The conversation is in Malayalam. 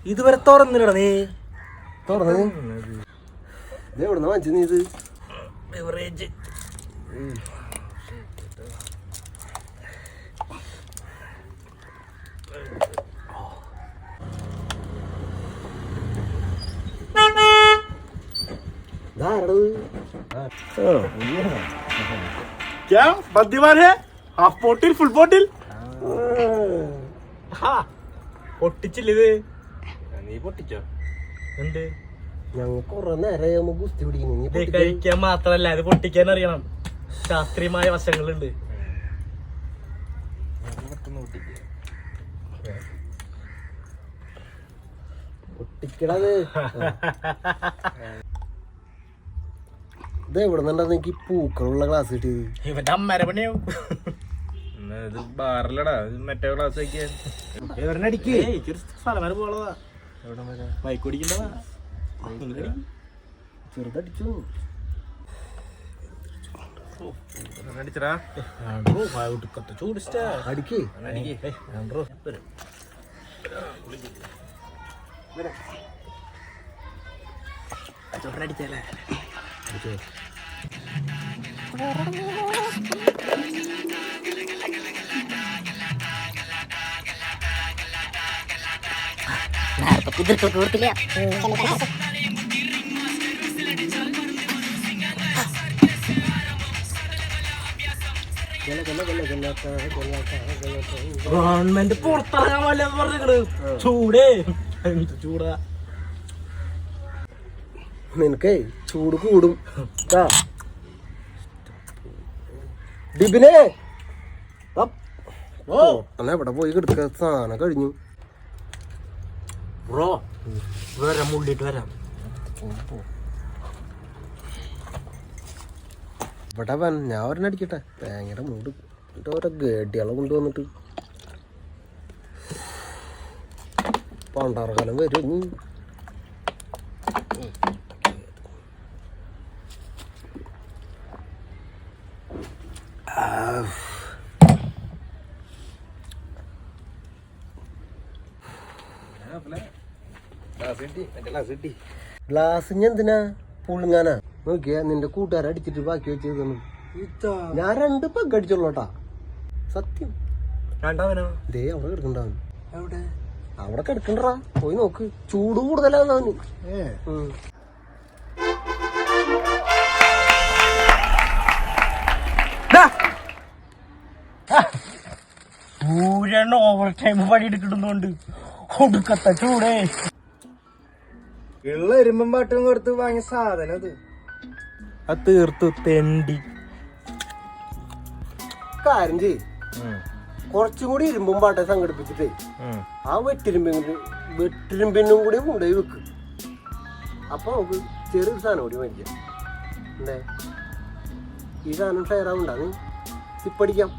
ഇതുവരെ തുറന്നില്ലടാ നീ. തുറന്നു എവിടുന്ന വാങ്ങിച്ചു നീ ഇത്? ബെവറേജ് क्या बद्दीवार है? Half bottle full bottle? പൊട്ടിച്ചില്ലേ? നീ പൊട്ടിച്ചോ? എന്ത് ഞങ്ങൾ കൊറേ നേരം ഗുസ്തി പിടിക്കുന്നു. കഴിക്കാൻ മാത്രല്ല അത് പൊട്ടിക്കാൻ അറിയണം. ശാസ്ത്രീയമായ വശങ്ങളുണ്ട്. പൊട്ടിക്കണത് ഇത് എവിടെ നിന്നുണ്ടാ എനിക്ക് പൂക്കളുള്ള ഗ്ലാസ് കിട്ടിയത്? ഇവന്റെ അമ്മരെ പണിയാവും. ഇത് ബാറിലടാ, മറ്റേ ക്ലാസ് വയ്ക്കാൻ സ്ഥലം വരെ പോളതാ. ബൈക്ക് ഓടിക്കണ്ടതാ. ചെറുതടിച്ചു അടിച്ചടാ. ചൂടിച്ചാ അടിക്കേ. ചോട്ടനടിച്ചല്ലേ? ഗവൺമെന്റ് പുറത്തിറങ്ങാൻ വല്ലെന്ന് പറഞ്ഞിട്ട് ചൂടേ ചൂടാ. നിനക്കേ ചൂട് കൂടും. ഡിബിനെ എവിടെ പോയി കിടക്ക? സാധനം കഴിഞ്ഞു. ബ്രോ വരാം, മുള്ളിട്ട് വരാം. ഇവിടെ ഞാൻ ഒരെണ്ണം അടിക്കട്ടെ. ഭയങ്കര മൂട് ഓരോ ഗേഡികളെ കൊണ്ടുവന്നിട്ട് പണ്ടാറക്കാലം വരും. ഗ്ലാസ് എന്തിനാ? പുളുങ്ങാനാ? നോക്കിയാ നിന്റെ കൂട്ടുകാരെ അടിച്ചിട്ട് ബാക്കി വെച്ചത്. ഞാൻ 2 പെഗ് അടിച്ചോളൂട്ടാ. സത്യം. ദേ അവിടെ കിടക്കണ്ടാവും. അവിടെ കിടക്കണ്ടാ, പോയി നോക്ക്. ചൂട് കൂടുതലാന്ന് അവന്. സൂര്യണ്ണ ഓവർ ടൈം പണി എടുക്കുന്നുണ്ട്. ഒടുക്കത്ത ചൂടേ. ഉള്ള ഇരുമ്പും പാട്ടും കൊടുത്ത് വാങ്ങിയ സാധനം അത് തീർത്തു തെണ്ടി. കാര്യം ചെയ്, കുറച്ചും കൂടി ഇരുമ്പും പാട്ടെ സംഘടിപ്പിച്ചിട്ടേ ആ വെട്ടിരുമ്പിനും കൂടി കൊണ്ടുപോയി വെക്ക്. അപ്പൊ നമുക്ക് ചെറിയൊരു സാധനം കൂടി മേടിക്കാം. എന്തേ ഈ സാധനം ഷെയർ ആവുണ്ടാ? നീ ഇപ്പടിക്കാം.